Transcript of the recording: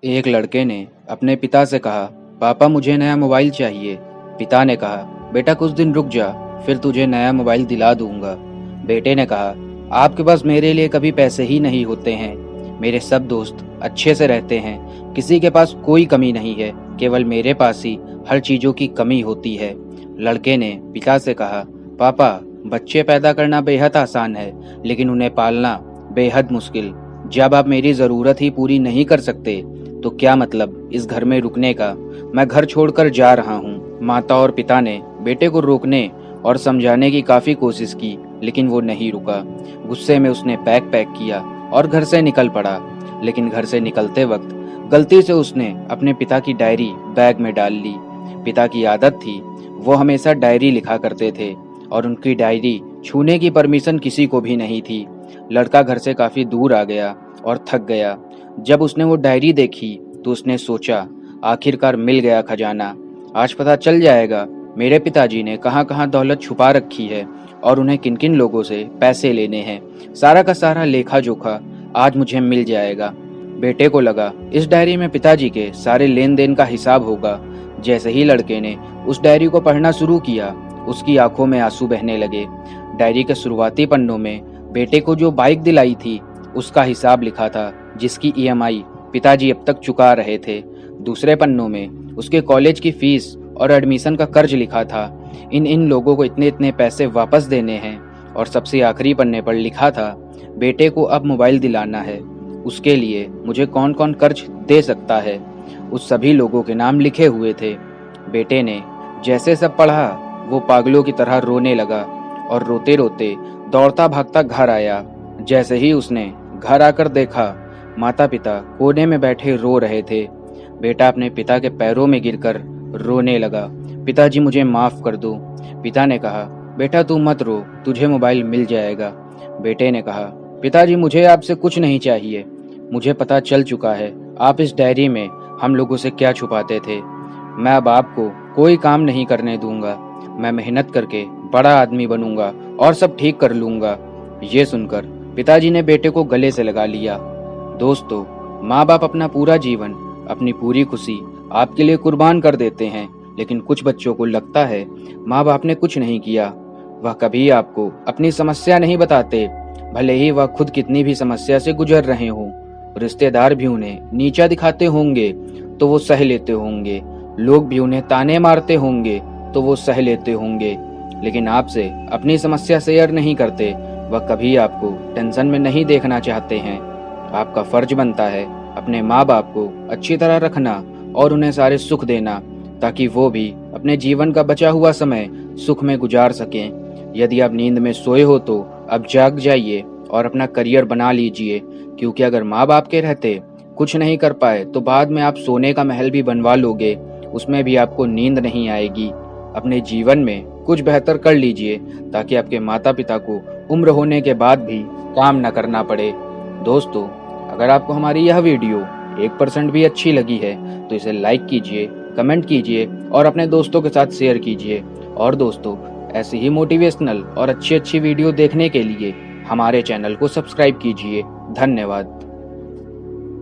एक लड़के ने अपने पिता से कहा, पापा मुझे नया मोबाइल चाहिए। पिता ने कहा, बेटा कुछ दिन रुक जा, फिर तुझे नया मोबाइल दिला दूंगा। बेटे ने कहा, आपके पास मेरे लिए कभी पैसे ही नहीं होते हैं। मेरे सब दोस्त अच्छे से रहते हैं, किसी के पास कोई कमी नहीं है, केवल मेरे पास ही हर चीजों की कमी होती है। लड़के ने पिता से कहा, पापा बच्चे पैदा करना बेहद आसान है, लेकिन उन्हें पालना बेहद मुश्किल। जब आप मेरी जरूरत ही पूरी नहीं कर सकते तो क्या मतलब इस घर में रुकने का। मैं घर छोड़कर जा रहा हूँ। माता और पिता ने बेटे को रोकने और समझाने की काफी कोशिश की, लेकिन वो नहीं रुका। गुस्से में उसने पैक किया और घर से निकल पड़ा। लेकिन घर से निकलते वक्त गलती से उसने अपने पिता की डायरी बैग में डाल ली। पिता की आदत थी, वो हमेशा डायरी लिखा करते थे और उनकी डायरी छूने की परमिशन किसी को भी नहीं थी। लड़का घर से काफी दूर आ गया और थक गया। जब उसने वो डायरी देखी तो उसने सोचा, आखिरकार मिल गया खजाना। आज पता चल जाएगा मेरे पिताजी ने कहाँ कहाँ दौलत छुपा रखी है और उन्हें किन किन लोगों से पैसे लेने हैं। सारा का सारा लेखा जोखा आज मुझे मिल जाएगा। बेटे को लगा इस डायरी में पिताजी के सारे लेन देन का हिसाब होगा। जैसे ही लड़के ने उस डायरी को पढ़ना शुरू किया, उसकी आंखों में आंसू बहने लगे। डायरी के शुरुआती पन्नों में बेटे को जो बाइक दिलाई थी उसका हिसाब लिखा था, जिसकी ईएमआई पिताजी अब तक चुका रहे थे। दूसरे पन्नों में उसके कॉलेज की फीस और एडमिशन का कर्ज लिखा था। इन लोगों को इतने इतने पैसे वापस देने हैं। और सबसे आखिरी पन्ने पर लिखा था, बेटे को अब मोबाइल दिलाना है, उसके लिए मुझे कौन कौन कर्ज दे सकता है। उस सभी लोगों के नाम लिखे हुए थे। बेटे ने जैसे सब पढ़ा वो पागलों की तरह रोने लगा और रोते रोते दौड़ता भागता घर आया। जैसे ही उसने घर आकर देखा, माता पिता कोने में बैठे रो रहे थे। बेटा अपने पिता के पैरों में गिरकर रोने लगा, पिताजी मुझे माफ कर दो। पिता ने कहा, बेटा तू मत रो, तुझे मोबाइल मिल जाएगा। बेटे ने कहा, पिताजी मुझे आपसे कुछ नहीं चाहिए, मुझे पता चल चुका है आप इस डायरी में हम लोगों से क्या छुपाते थे। मैं अब आपको कोई काम नहीं करने दूंगा। मैं मेहनत करके बड़ा आदमी बनूंगा और सब ठीक कर लूंगा। ये सुनकर पिताजी ने बेटे को गले से लगा लिया। दोस्तों, माँ बाप अपना पूरा जीवन, अपनी पूरी खुशी आपके लिए कुर्बान कर देते हैं, लेकिन कुछ बच्चों को लगता है माँ बाप ने कुछ नहीं किया। वह कभी आपको अपनी समस्या नहीं बताते, भले ही वह खुद कितनी भी समस्या से गुजर रहे हों। रिश्तेदार भी उन्हें नीचा दिखाते होंगे तो वो सह लेते होंगे, लोग भी उन्हें ताने मारते होंगे तो वो सह लेते होंगे, लेकिन आपसे अपनी समस्या शेयर नहीं करते। वह कभी आपको टेंशन में नहीं देखना चाहते हैं। आपका फर्ज बनता है अपने माँ बाप को अच्छी तरह रखना और उन्हें सारे सुख देना, ताकि वो भी अपने जीवन का बचा हुआ समय सुख में गुजार सकें। यदि आप नींद में सोए हो तो अब जाग जाइए और अपना करियर बना लीजिए, क्योंकि अगर माँ बाप के रहते कुछ नहीं कर पाए तो बाद में आप सोने का महल भी बनवा लोगे, उसमें भी आपको नींद नहीं आएगी। अपने जीवन में कुछ बेहतर कर लीजिए ताकि आपके माता पिता को उम्र होने के बाद भी काम न करना पड़े। दोस्तों, अगर आपको हमारी यह वीडियो 1% भी अच्छी लगी है तो इसे लाइक कीजिए, कमेंट कीजिए और अपने दोस्तों के साथ शेयर कीजिए। और दोस्तों, ऐसी ही मोटिवेशनल और अच्छी अच्छी वीडियो देखने के लिए हमारे चैनल को सब्सक्राइब कीजिए। धन्यवाद।